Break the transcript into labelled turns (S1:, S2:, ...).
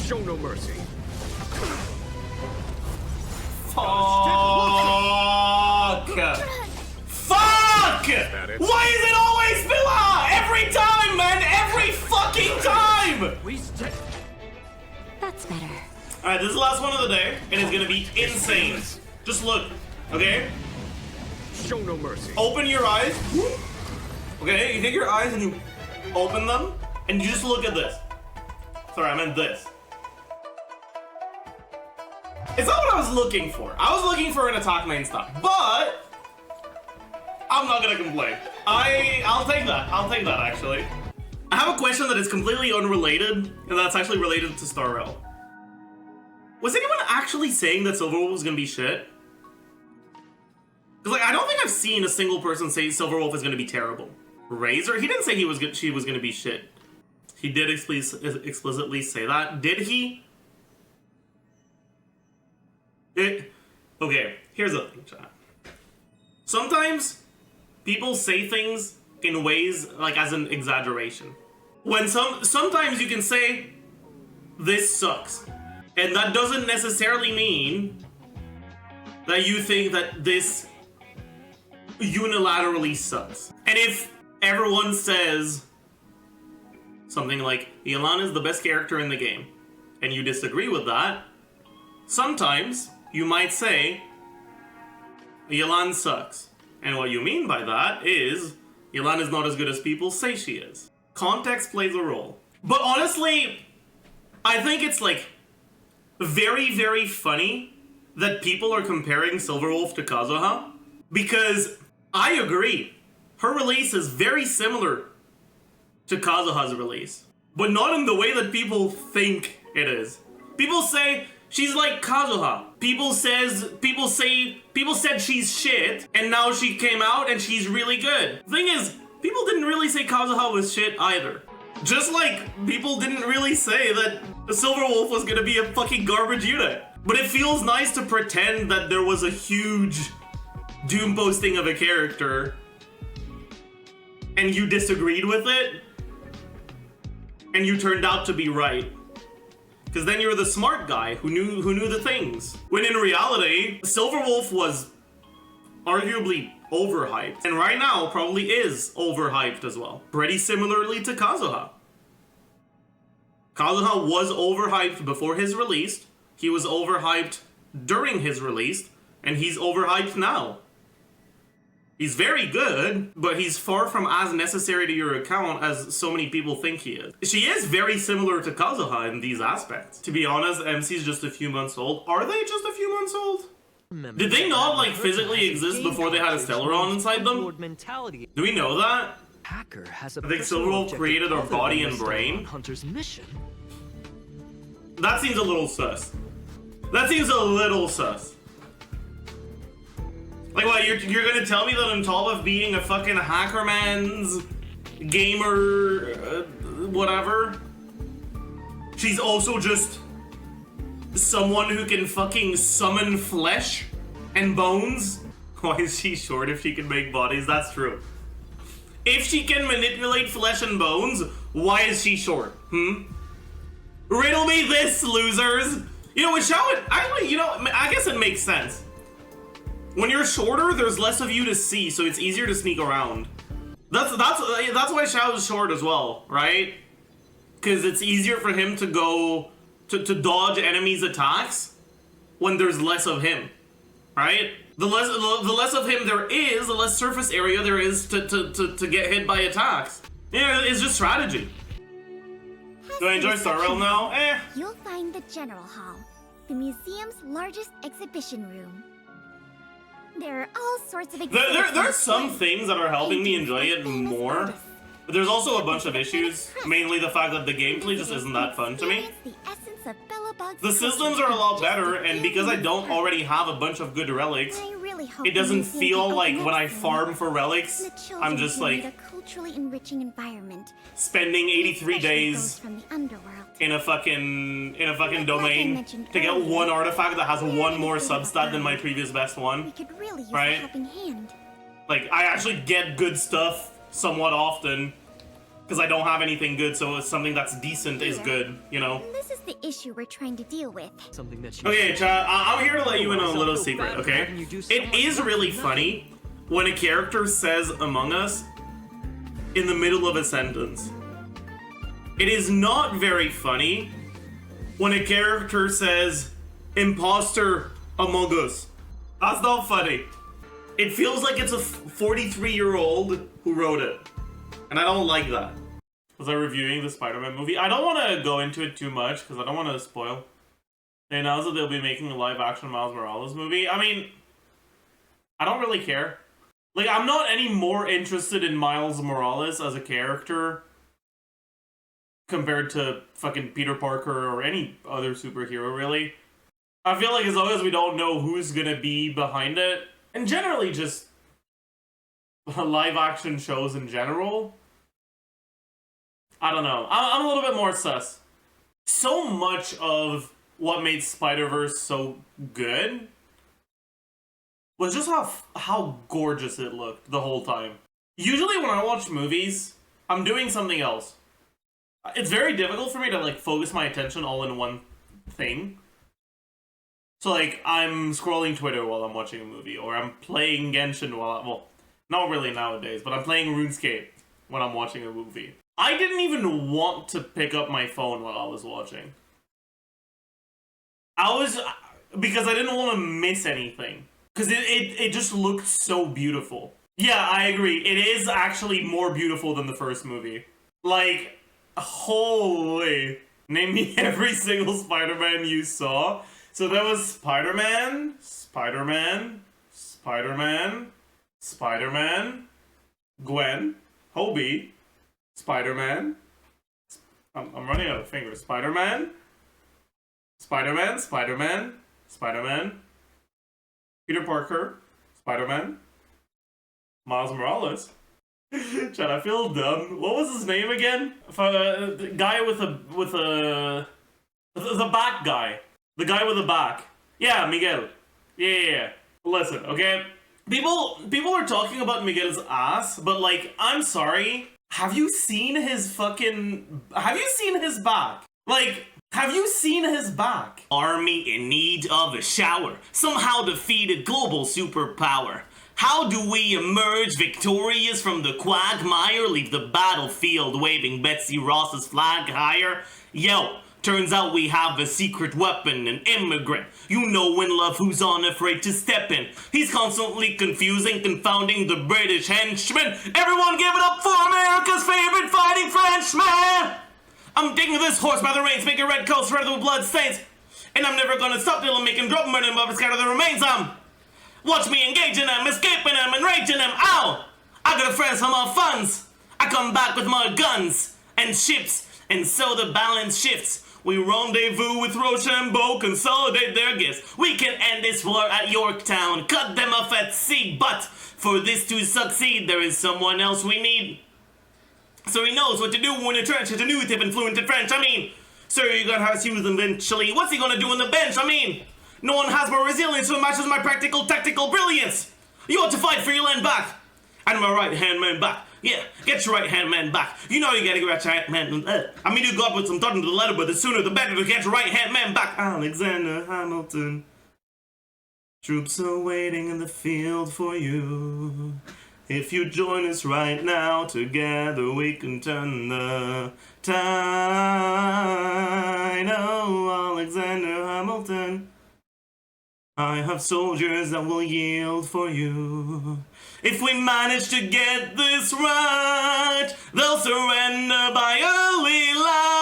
S1: Show no mercy.
S2: Fuck! Fuck! Why is it always Villa? Every time, man! Every fucking time!
S3: That's better.
S2: Alright, this is the last one of the day, and it's gonna be insane. Just look, okay?
S1: Show no mercy.
S2: Open your eyes. Okay, you take your eyes and you open them, and you just look at this. Sorry, I meant this. It's not what I was looking for. I was looking for an attack main stuff, but I'm not gonna complain. I'll take that. I'll take that, actually. I have a question that is completely unrelated, and that's actually related to Star Rail. Was anyone actually saying that Silverwolf was gonna be shit? Because, like, I don't think I've seen a single person say Silverwolf is gonna be terrible. Razor? He didn't say she was gonna be shit. He did explicitly say that. Did he? Okay, here's the thing, chat. Sometimes people say things in ways like as an exaggeration. When sometimes you can say this sucks, and that doesn't necessarily mean that you think that this unilaterally sucks. And if everyone says something like Yelan is the best character in the game, and you disagree with that, sometimes you might say Yelan sucks. And what you mean by that is Yelan is not as good as people say she is. Context plays a role. But honestly, I think it's like very, very funny that people are comparing Silverwolf to Kazuha, because I agree. Her release is very similar to Kazuha's release, but not in the way that people think it is. People say she's like Kazuha. People said she's shit, and now she came out and she's really good. Thing is, people didn't really say Kazuha was shit either. Just like people didn't really say that the Silverwolf was gonna be a fucking garbage unit. But it feels nice to pretend that there was a huge doom posting of a character and you disagreed with it and you turned out to be right. Because then you're the smart guy who knew the things. When in reality, Silverwolf was arguably overhyped. And right now probably is overhyped as well. Pretty similarly to Kazuha. Kazuha was overhyped before his release. He was overhyped during his release. And he's overhyped now. He's very good, but he's far from as necessary to your account as so many people think he is. She is very similar to Kazuha in these aspects. To be honest, MC's just a few months old. Are they just a few months old? Did they not, like, physically exist before they had a Stellaron inside them? Do we know that? I think Silverwolf created our body and brain. That seems a little sus. That seems a little sus. Like, what, you're gonna tell me that on top of being a fucking hackerman's gamer, whatever, she's also just someone who can fucking summon flesh and bones? Why is she short if she can make bodies? That's true. If she can manipulate flesh and bones, why is she short? Riddle me this, losers! You know, which actually, you know, I guess it makes sense. When you're shorter, there's less of you to see, so it's easier to sneak around. That's why Xiao's short as well, right? Because it's easier for him to go to dodge enemies' attacks when there's less of him, right? The less of him there is, the less surface area there is to get hit by attacks. Yeah, it's just strategy. Do I enjoy Star Rail now? Eh.
S3: You'll find the General Hall, the museum's largest exhibition room. There are all sorts of
S2: There's some things that are helping me enjoy it more, but there's also a bunch of issues, mainly the fact that the gameplay just isn't that fun to me. The systems are a lot better, and because I don't already have a bunch of good relics, it doesn't feel like when I farm for relics, I'm just like spending 83 days in a fucking domain to get one artifact that has one more substat than my previous best one, right? Like, I actually get good stuff somewhat often because I don't have anything good, so something that's decent is good, you know?
S3: This is the issue we're trying to deal with.
S1: Something that she
S2: Okay, chat, I'm here to let you in on a little secret, okay? It is really funny when a character says Among Us in the middle of a sentence. It is not very funny when a character says imposter Among Us. That's not funny. It feels like it's a 43-year-old who wrote it. And I don't like that. Was I reviewing the Spider-Man movie? I don't want to go into it too much because I don't want to spoil. They announced that they'll be making a live-action Miles Morales movie. I mean, I don't really care. Like, I'm not any more interested in Miles Morales as a character compared to fucking Peter Parker or any other superhero, really. I feel like as long as we don't know who's gonna be behind it, and generally just live-action shows in general, I don't know. I'm a little bit more sus. So much of what made Spider-Verse so good was just how gorgeous it looked the whole time. Usually when I watch movies, I'm doing something else. It's very difficult for me to like focus my attention all in one thing. So like, I'm scrolling Twitter while I'm watching a movie, or I'm playing Genshin while well, not really nowadays, but I'm playing RuneScape when I'm watching a movie. I didn't even want to pick up my phone while I was watching. Because I didn't want to miss anything. Because it just looked so beautiful. Yeah, I agree. It is actually more beautiful than the first movie. Like, holy. Name me every single Spider-Man you saw. So there was Spider-Man, Spider-Man, Spider-Man, Spider-Man, Gwen, Hobie, Spider-Man. I'm running out of fingers. Spider-Man, Spider-Man, Spider-Man, Spider-Man, Peter Parker, Spider-Man, Miles Morales. Chad, I feel dumb. What was his name again? The guy with the back guy. The guy with the back. Yeah, Miguel. Yeah. Listen, okay? People are talking about Miguel's ass, but like, I'm sorry. Have you seen his back? Like, have you seen his back? Army in need of a shower. Somehow defeated global superpower. How do we emerge victorious from the quagmire? Leave the battlefield waving Betsy Ross's flag higher? Yo, turns out we have a secret weapon, an immigrant. You know in love who's unafraid to step in. He's constantly confusing, confounding the British henchmen. Everyone give it up for America's favorite fighting Frenchman! I'm digging this horse by the reins, making red coats red with blood stains. And I'm never gonna stop till I'm making drop murder and scatter the remains. Watch me engaging them, escaping them, enraging them. Ow! I got friends for more funds. I come back with more guns and ships, and so the balance shifts. We rendezvous with Rochambeau, consolidate their gifts. We can end this war at Yorktown, cut them off at sea, but for this to succeed, there is someone else we need. So he knows what to do when a trench is a new tip and fluent in French. I mean, sir, you're gonna have to use them eventually. What's he gonna do on the bench? I mean, no one has more resilience who matches my practical tactical brilliance. You ought to fight for your land back. And my right-hand man back. Yeah, get your right-hand man back. You know you gotta get your right-hand man. I mean, you got with some thought into the letter, but the sooner the better to get your right-hand man back. Alexander Hamilton. Troops are waiting in the field for you. If you join us right now, together we can turn the tide. Oh, Alexander Hamilton. I have soldiers that will yield for you. If we manage to get this right, they'll surrender by early light.